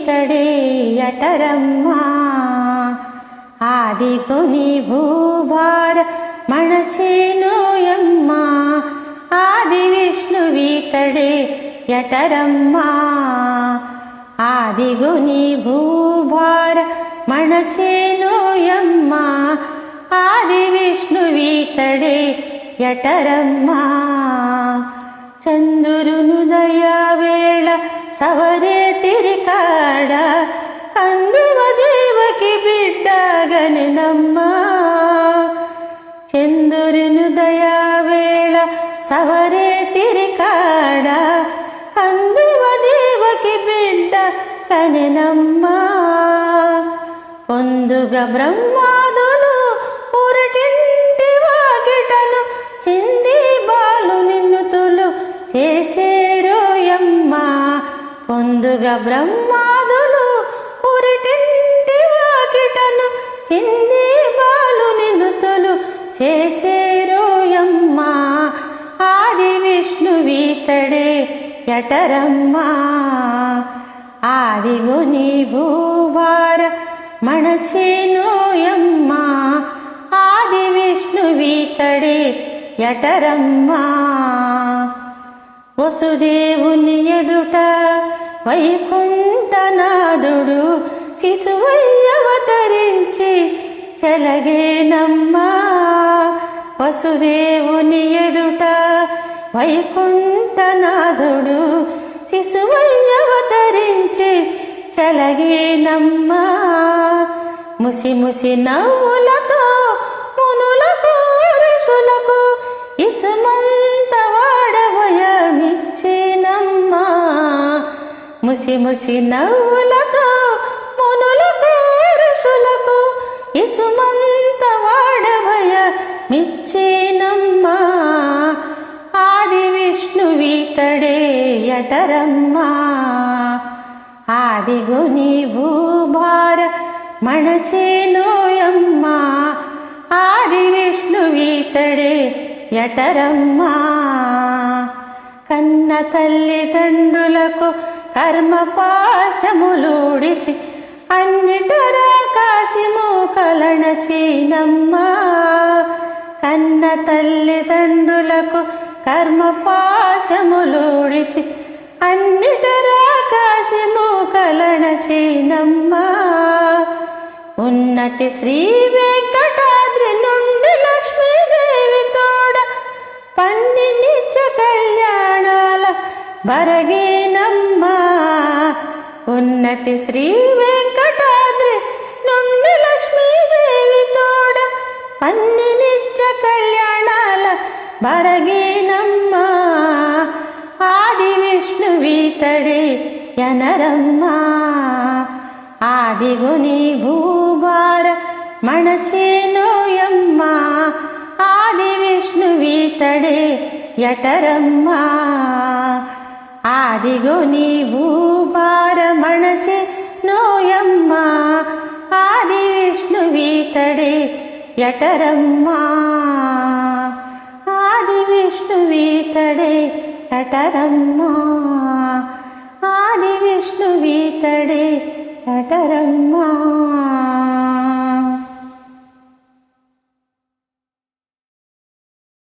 విష్ణువీతడే యటరమ్మా ఆదిగుని భూభార మణచేనోయమ్మా ఆది విష్ణువీతడే యటరమ్మా ఆదిగుని భూభార మణచేనోయమ్మా ఆది విష్ణువీతడే యటరమ్మా చంద్రునుదయ వేళ సవరే తిరికాడ కందువ దేవకి బిడ్డగనెనమ్మా చంద్రునుదయ వేళ సవరే తిరికాడ కందువ దేవకి బిడ్డగనెనమ్మా పొందుగ బ్రహ్మాదులు పురటింటి వాకిటను చింది బాలు నిన్నుతులు చేసేరోయమ్మా పొందుగ బ్రహ్మాదులు పురిటింటి వాకిటను చింది బాలు నిన్నుతులు చేసేరోయమ్మా ఆది విష్ణువీతడే యటరమ్మా ఆదిగుని భూభార మణచేనోయమ్మా ఆది విష్ణువీతడే యటరమ్మా వసుదేవుని ఎదుట వైకుంఠనాథుడు శిశువయ్యవతరించి చెలగేనమ్మా వసుదేవుని ఎదుట వైకుంఠనాథుడు శిశువయ్యవతరించి చెలగేనమ్మా ముసి ముసి నవ్వులతో మునులకు ఋషులకు ఇసుమంత వాడవయమిచ్చేనమ్మా ముసి ముసి నవ్వులతో మునులకు ఋషులకు ఇసుమంత వాడవయమిచ్చేనమ్మా ఆది విష్ణువీతడే యటరమ్మా ఆదిగుని భూభార మణచేనోయమ్మా ఆది విష్ణువీతడే యటరమ్మా కన్న తల్లిదండ్రులకు కర్మ పాశములుడిచి అన్నిటరా కాసి మూకలణచీనమ్మా కన్న తల్లిదండ్రులకు కర్మ పాశములుడిచి అన్నిటరా కాసి మూకలణచీనమ్మా ఉన్నతి శ్రీ వెంకటాద్రి నుండి లక్ష్మీదేవి తోడ పన్ని నిత్య కళ్యాణాల బరగేనమ్మా ఉన్నతి శ్రీ వెంకటాద్రి నుండి లక్ష్మీదేవి తోడ పన్ని నిత్య కళ్యాణాల బరగేనమ్మా ఆది విష్ణువీతడే యనరమ్మా ఆదిగుని భూభార మణచేనోయమ్మా ఆది విష్ణువీతడే యటరమ్మా ఆదిగుని భూభార మణచేనోయమ్మా ఆది విష్ణువీతడే యటరమ్మా ఆది విష్ణువీతడే యటరమ్మా ఆది విష్ణువీతడే యటరమ్మా